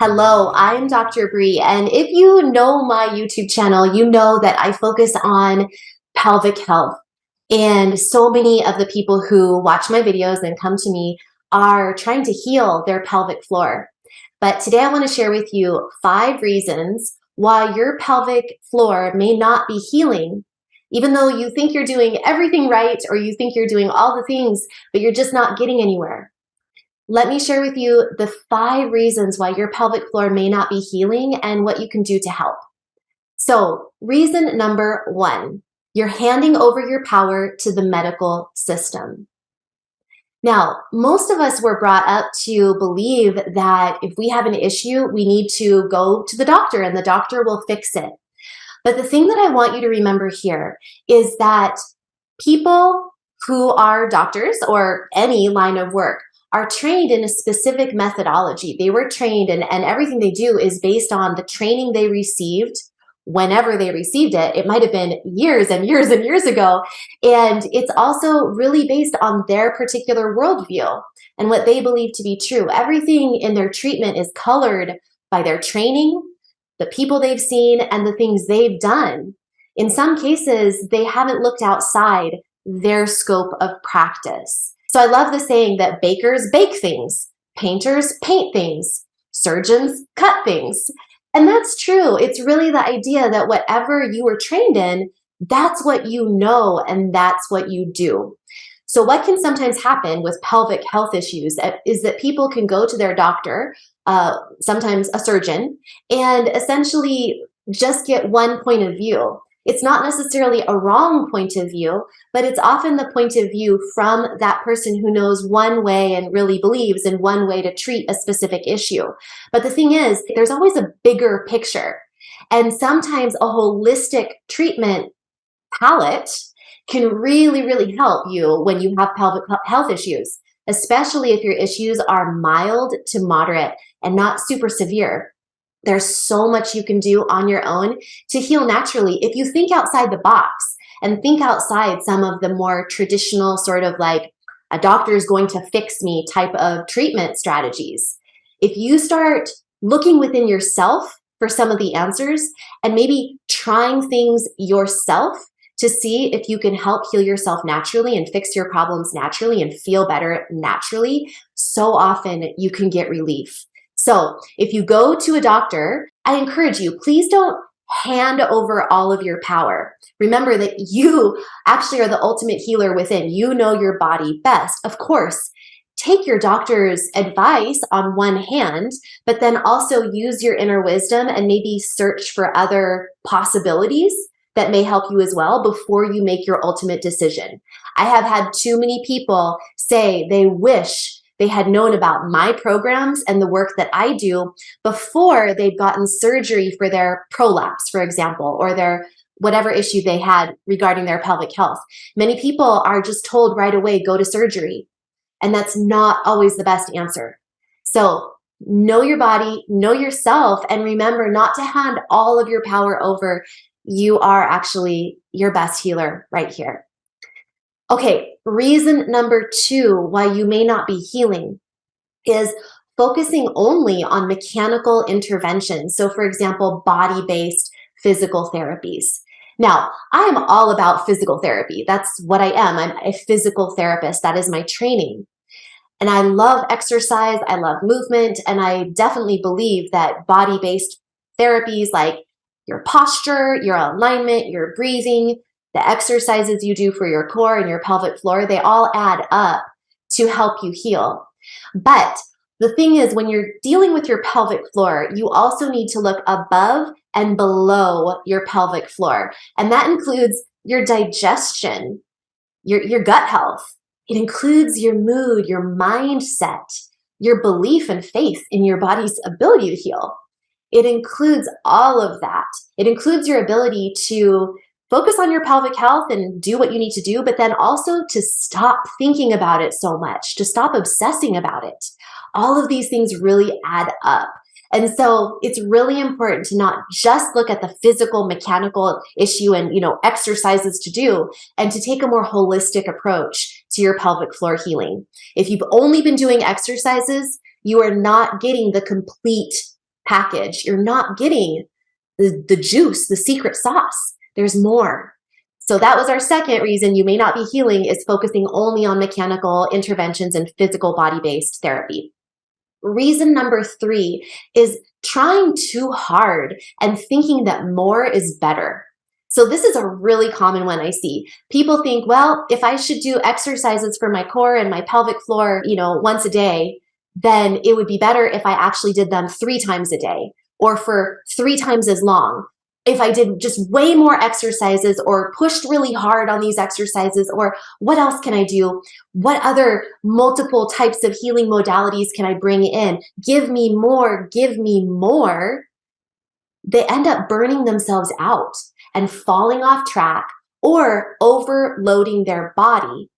Hello, I'm Dr. Bree, and if you know my YouTube channel, you know that I focus on pelvic health. And so many of the people who watch my videos and come to me are trying to heal their pelvic floor. But today I want to share with you 5 reasons why your pelvic floor may not be healing, even though you think you're doing everything right or you think you're doing all the things, but you're just not getting anywhere. Let me share with you the 5 reasons why your pelvic floor may not be healing and what you can do to help. So, reason number 1, you're handing over your power to the medical system. Now, most of us were brought up to believe that if we have an issue, we need to go to the doctor and the doctor will fix it. But the thing that I want you to remember here is that people who are doctors or any line of work are trained in a specific methodology. They were trained and everything they do is based on the training they received whenever they received it. It might have been years and years and years ago. And it's also really based on their particular worldview and what they believe to be true. Everything in their treatment is colored by their training, the people they've seen, and the things they've done. In some cases, they haven't looked outside their scope of practice. So I love the saying that bakers bake things, painters paint things, surgeons cut things. And that's true. It's really the idea that whatever you were trained in, that's what you know and that's what you do. So what can sometimes happen with pelvic health issues is that people can go to their doctor, sometimes a surgeon, and essentially just get one point of view. It's not necessarily a wrong point of view, but it's often the point of view from that person who knows one way and really believes in one way to treat a specific issue. But the thing is, there's always a bigger picture. And sometimes a holistic treatment palette can really, really help you when you have pelvic health issues, especially if your issues are mild to moderate and not super severe. There's so much you can do on your own to heal naturally if you think outside the box and think outside some of the more traditional sort of like a doctor is going to fix me type of treatment strategies. If you start looking within yourself for some of the answers and maybe trying things yourself to see if you can help heal yourself naturally and fix your problems naturally and feel better naturally, so often you can get relief. So if you go to a doctor, I encourage you, please don't hand over all of your power. Remember that you actually are the ultimate healer within. You know your body best. Of course, take your doctor's advice on one hand, but then also use your inner wisdom and maybe search for other possibilities that may help you as well before you make your ultimate decision. I have had too many people say they wish they had known about my programs and the work that I do before they'd gotten surgery for their prolapse, for example, or their whatever issue they had regarding their pelvic health. Many people are just told right away, go to surgery. And that's not always the best answer. So know your body, know yourself, and remember not to hand all of your power over. You are actually your best healer right here. Okay, reason number 2 why you may not be healing is focusing only on mechanical interventions. So for example, body-based physical therapies. Now, I am all about physical therapy. That's what I am. I'm a physical therapist. That is my training. And I love exercise, I love movement, and I definitely believe that body-based therapies like your posture, your alignment, your breathing, the exercises you do for your core and your pelvic floor, they all add up to help you heal. But the thing is, when you're dealing with your pelvic floor, you also need to look above and below your pelvic floor. And that includes your digestion, your gut health. It includes your mood, your mindset, your belief and faith in your body's ability to heal. It includes all of that. It includes your ability to focus on your pelvic health and do what you need to do, but then also to stop thinking about it so much, to stop obsessing about it. All of these things really add up. And so it's really important to not just look at the physical, mechanical issue and, exercises to do, and to take a more holistic approach to your pelvic floor healing. If you've only been doing exercises, you are not getting the complete package. You're not getting the juice, the secret sauce. There's more. So that was our second reason you may not be healing, is focusing only on mechanical interventions and physical body-based therapy. Reason number 3 is trying too hard and thinking that more is better. So this is a really common one I see. People think, well, if I should do exercises for my core and my pelvic floor, once a day, then it would be better if I actually did them 3 times a day or for 3 times as long. If I did just way more exercises or pushed really hard on these exercises, or what else can I do? What other multiple types of healing modalities can I bring in? Give me more, give me more. They end up burning themselves out and falling off track or overloading their body,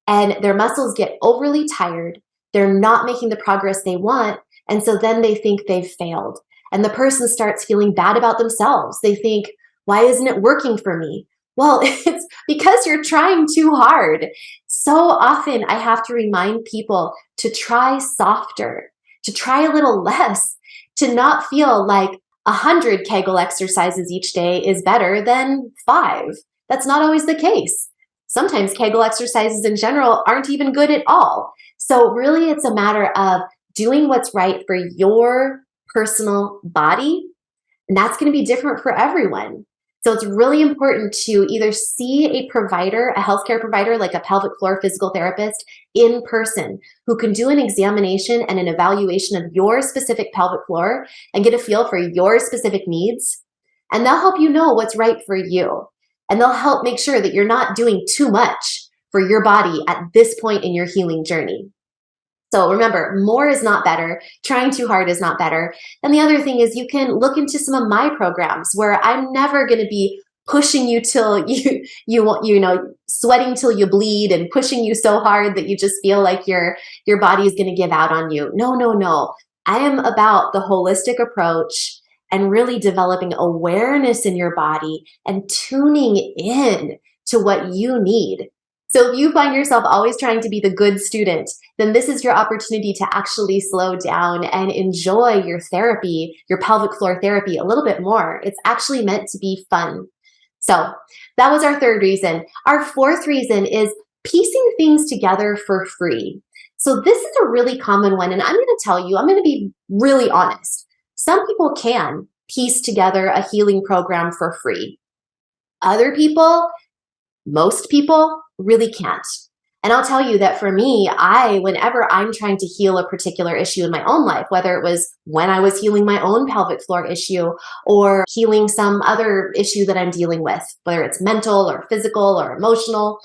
and their muscles get overly tired. They're not making the progress they want, and so then they think they've failed. And the person starts feeling bad about themselves. They think, why isn't it working for me? Well, it's because you're trying too hard. So often I have to remind people to try softer, to try a little less, to not feel like 100 Kegel exercises each day is better than 5. That's not always the case. Sometimes Kegel exercises in general aren't even good at all. So really it's a matter of doing what's right for your personal body, and that's going to be different for everyone. So it's really important to either see a provider, a healthcare provider like a pelvic floor physical therapist in person, who can do an examination and an evaluation of your specific pelvic floor and get a feel for your specific needs. And they'll help you know what's right for you. And they'll help make sure that you're not doing too much for your body at this point in your healing journey. So remember, more is not better. Trying too hard is not better. And the other thing is, you can look into some of my programs where I'm never going to be pushing you till sweating till you bleed and pushing you so hard that you just feel like your body is going to give out on you. No, no, no. I am about the holistic approach and really developing awareness in your body and tuning in to what you need. So if you find yourself always trying to be the good student, then this is your opportunity to actually slow down and enjoy your therapy, your pelvic floor therapy, a little bit more. It's actually meant to be fun. So that was our third reason. Our fourth reason is piecing things together for free. So this is a really common one, and I'm going to tell you, I'm going to be really honest. Some people can piece together a healing program for free. Other people, most people, really can't. And I'll tell you that for me, whenever I'm trying to heal a particular issue in my own life, whether it was when I was healing my own pelvic floor issue or healing some other issue that I'm dealing with, whether it's mental or physical or emotional,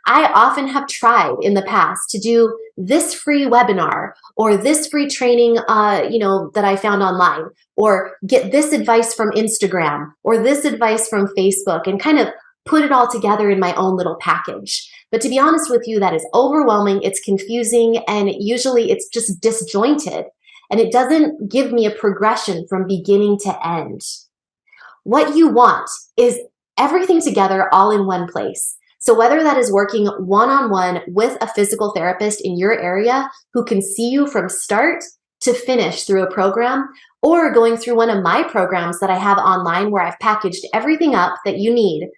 I often have tried in the past to do this free webinar or this free training, that I found online, or get this advice from Instagram or this advice from Facebook, and kind of put it all together in my own little package. But to be honest with you, that is overwhelming, it's confusing, and usually it's just disjointed, and it doesn't give me a progression from beginning to end. What you want is everything together all in one place. So whether that is working one-on-one with a physical therapist in your area who can see you from start to finish through a program, or going through one of my programs that I have online where I've packaged everything up that you need,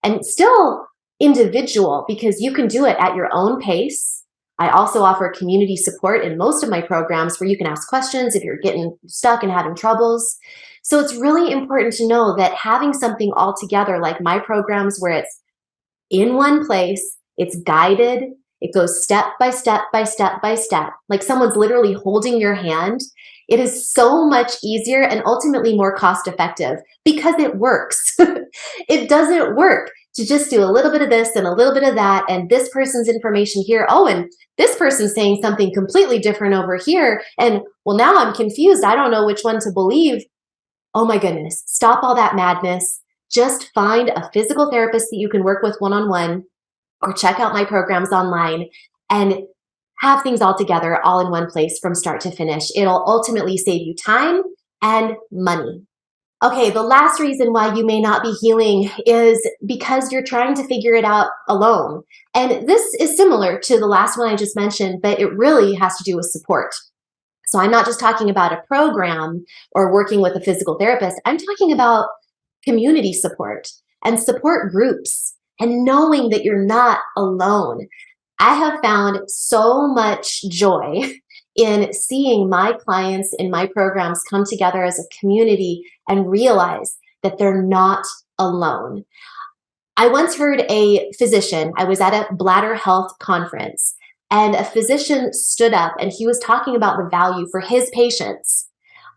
and still individual because you can do it at your own pace. I also offer community support in most of my programs where you can ask questions if you're getting stuck and having troubles. So it's really important to know that having something all together like my programs, where it's in one place, it's guided, it goes step by step by step by step, like someone's literally holding your hand, it is so much easier and ultimately more cost effective because it works. It doesn't work to just do a little bit of this and a little bit of that and this person's information here. Oh, and this person's saying something completely different over here. And well, now I'm confused. I don't know which one to believe. Oh my goodness, stop all that madness. Just find a physical therapist that you can work with one-on-one, or check out my programs online and have things all together, all in one place from start to finish. It'll ultimately save you time and money. Okay, the last reason why you may not be healing is because you're trying to figure it out alone. And this is similar to the last one I just mentioned, but it really has to do with support. So I'm not just talking about a program or working with a physical therapist. I'm talking about community support and support groups and knowing that you're not alone. I have found so much joy in seeing my clients in my programs come together as a community and realize that they're not alone. I once heard a physician, I was at a bladder health conference, and a physician stood up and he was talking about the value for his patients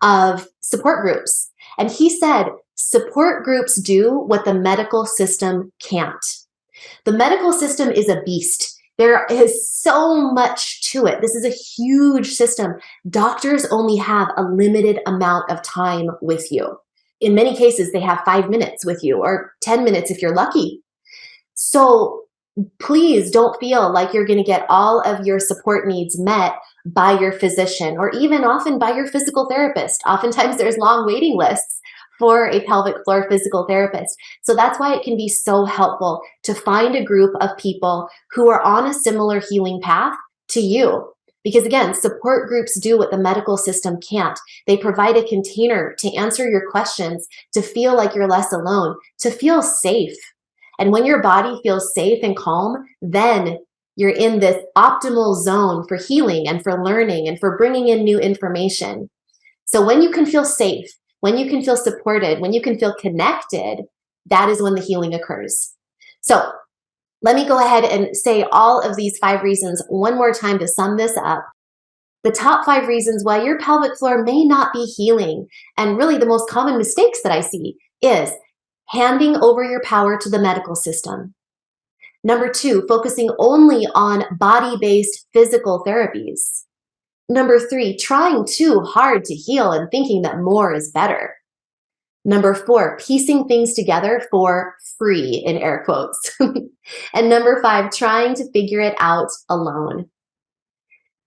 of support groups. And he said, support groups do what the medical system can't. The medical system is a beast. There is so much to it. This is a huge system. Doctors only have a limited amount of time with you. In many cases, they have 5 minutes with you or 10 minutes if you're lucky. So please don't feel like you're going to get all of your support needs met by your physician or even often by your physical therapist. Oftentimes there's long waiting lists for a pelvic floor physical therapist. So that's why it can be so helpful to find a group of people who are on a similar healing path to you. Because again, support groups do what the medical system can't. They provide a container to answer your questions, to feel like you're less alone, to feel safe. And when your body feels safe and calm, then you're in this optimal zone for healing and for learning and for bringing in new information. So when you can feel safe, when you can feel supported, when you can feel connected, that is when the healing occurs. So let me go ahead and say all of these 5 reasons one more time to sum this up. The top 5 reasons why your pelvic floor may not be healing, and really the most common mistakes that I see is handing over your power to the medical system. Number 2, focusing only on body-based physical therapies. Number 3, trying too hard to heal and thinking that more is better. Number 4, piecing things together for free, in air quotes. And number 5, trying to figure it out alone.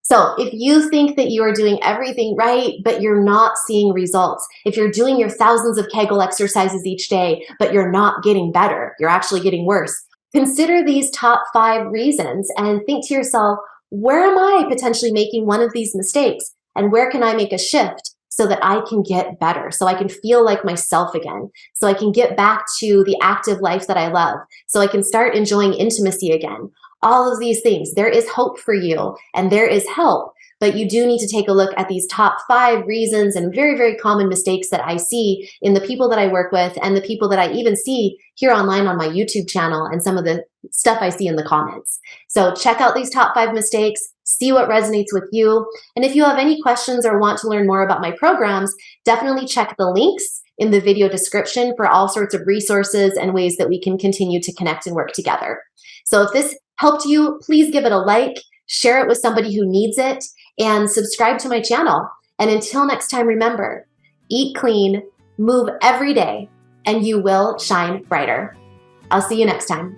So if you think that you are doing everything right, but you're not seeing results, if you're doing your thousands of Kegel exercises each day, but you're not getting better, you're actually getting worse, consider these top 5 reasons and think to yourself, where am I potentially making one of these mistakes? And where can I make a shift so that I can get better, so I can feel like myself again, so I can get back to the active life that I love, so I can start enjoying intimacy again. All of these things, there is hope for you and there is help, but you do need to take a look at these top 5 reasons and very, very common mistakes that I see in the people that I work with and the people that I even see here online on my YouTube channel and some of the stuff I see in the comments. So check out these top 5 mistakes, see what resonates with you. And if you have any questions or want to learn more about my programs, definitely check the links in the video description for all sorts of resources and ways that we can continue to connect and work together. So if this helped you, please give it a like, share it with somebody who needs it, and subscribe to my channel. And until next time, remember, eat clean, move every day, and you will shine brighter. I'll see you next time.